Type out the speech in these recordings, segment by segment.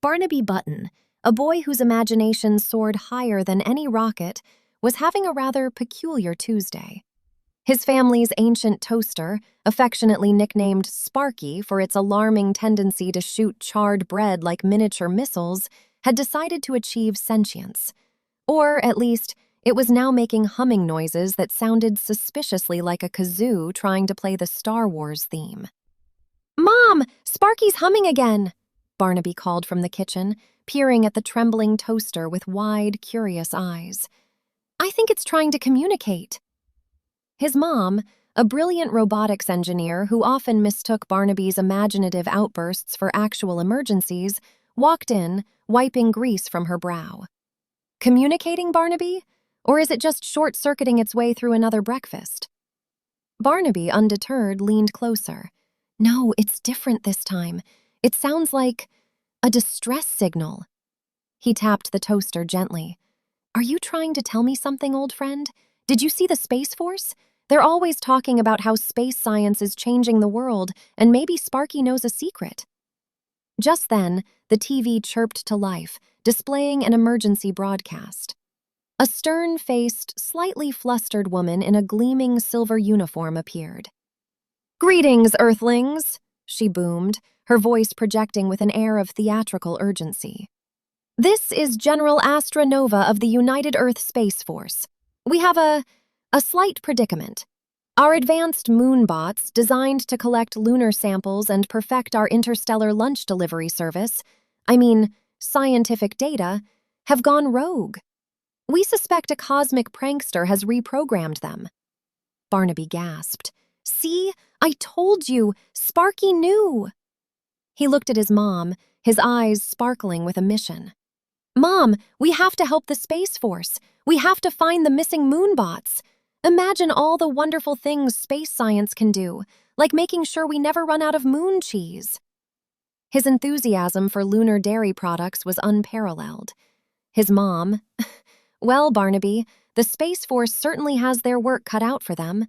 Barnaby Button, a boy whose imagination soared higher than any rocket, was having a rather peculiar Tuesday. His family's ancient toaster, affectionately nicknamed Sparky for its alarming tendency to shoot charred bread like miniature missiles, had decided to achieve sentience. Or, at least, it was now making humming noises that sounded suspiciously like a kazoo trying to play the Star Wars theme. "Mom, Sparky's humming again!" Barnaby called from the kitchen, peering at the trembling toaster with wide, curious eyes. "I think it's trying to communicate." His mom, a brilliant robotics engineer who often mistook Barnaby's imaginative outbursts for actual emergencies, walked in, wiping grease from her brow. "Communicating, Barnaby? Or is it just short-circuiting its way through another breakfast?" Barnaby, undeterred, leaned closer. "No, it's different this time. It sounds like a distress signal." He tapped the toaster gently. "Are you trying to tell me something, old friend? Did you see the Space Force? They're always talking about how space science is changing the world, and maybe Sparky knows a secret." Just then, the TV chirped to life, displaying an emergency broadcast. A stern-faced, slightly flustered woman in a gleaming silver uniform appeared. "Greetings, Earthlings," she boomed, her voice projecting with an air of theatrical urgency. "This is General Astra Nova of the United Earth Space Force. We have a slight predicament. Our advanced moonbots, designed to collect lunar samples and perfect our interstellar lunch delivery service, scientific data, have gone rogue. We suspect a cosmic prankster has reprogrammed them." Barnaby gasped. "See? I told you! Sparky knew!" He looked at his mom, his eyes sparkling with a mission. "Mom, we have to help the Space Force. We have to find the missing moonbots. Imagine all the wonderful things space science can do, like making sure we never run out of moon cheese." His enthusiasm for lunar dairy products was unparalleled. His mom, "Well, Barnaby, the Space Force certainly has their work cut out for them.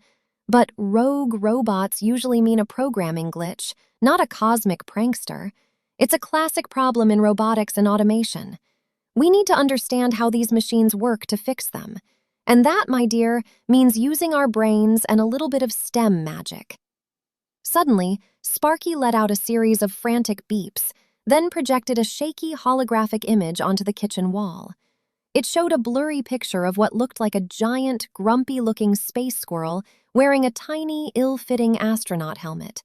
But rogue robots usually mean a programming glitch, not a cosmic prankster. It's a classic problem in robotics and automation. We need to understand how these machines work to fix them. And that, my dear, means using our brains and a little bit of STEM magic." Suddenly, Sparky let out a series of frantic beeps, then projected a shaky holographic image onto the kitchen wall. It showed a blurry picture of what looked like a giant, grumpy-looking space squirrel wearing a tiny, ill-fitting astronaut helmet.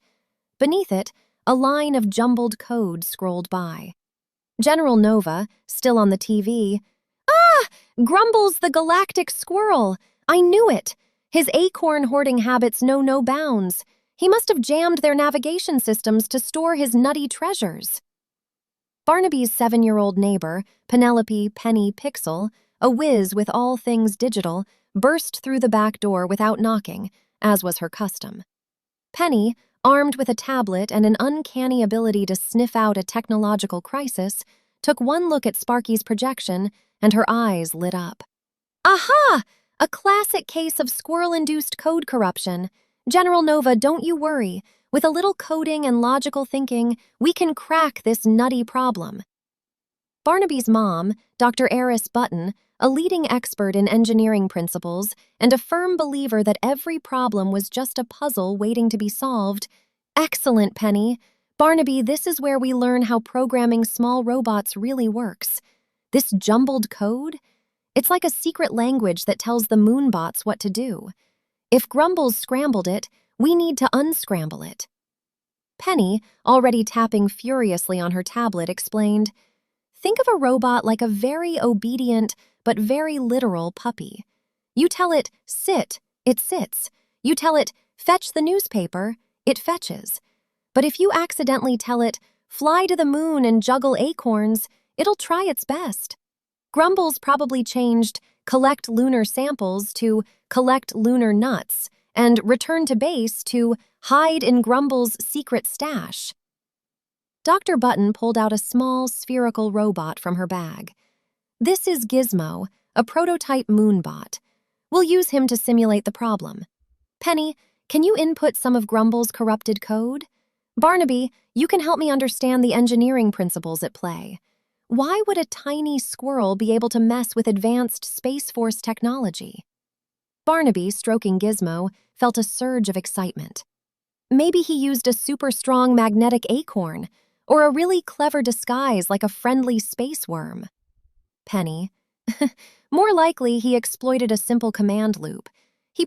Beneath it, a line of jumbled code scrolled by. General Nova, still on the TV, "Ah! Grumbles the galactic squirrel! I knew it! His acorn-hoarding habits know no bounds. He must have jammed their navigation systems to store his nutty treasures." Barnaby's 7-year-old neighbor, Penelope Penny Pixel, a whiz with all things digital, burst through the back door without knocking, as was her custom. Penny, armed with a tablet and an uncanny ability to sniff out a technological crisis, took one look at Sparky's projection, and her eyes lit up. "Aha! A classic case of squirrel-induced code corruption. General Nova, don't you worry. With a little coding and logical thinking, we can crack this nutty problem." Barnaby's mom, Dr. Eris Button, a leading expert in engineering principles and a firm believer that every problem was just a puzzle waiting to be solved. "Excellent, Penny. Barnaby, this is where we learn how programming small robots really works. This jumbled code? It's like a secret language that tells the moonbots what to do. If Grumbles scrambled it, we need to unscramble it." Penny, already tapping furiously on her tablet, explained, "Think of a robot like a very obedient but very literal puppy. You tell it, sit, it sits. You tell it, fetch the newspaper, it fetches. But if you accidentally tell it, fly to the moon and juggle acorns, it'll try its best." Grumbles probably changed collect lunar samples to collect lunar nuts, and return to base to hide in Grumble's secret stash. Dr. Button pulled out a small, spherical robot from her bag. "This is Gizmo, a prototype moonbot. We'll use him to simulate the problem. Penny, can you input some of Grumble's corrupted code? Barnaby, you can help me understand the engineering principles at play. Why would a tiny squirrel be able to mess with advanced Space Force technology? Barnaby, stroking Gizmo, felt a surge of excitement. Maybe he used a super strong magnetic acorn, or a really clever disguise like a friendly space worm. Penny. More likely, he exploited a simple command loop. He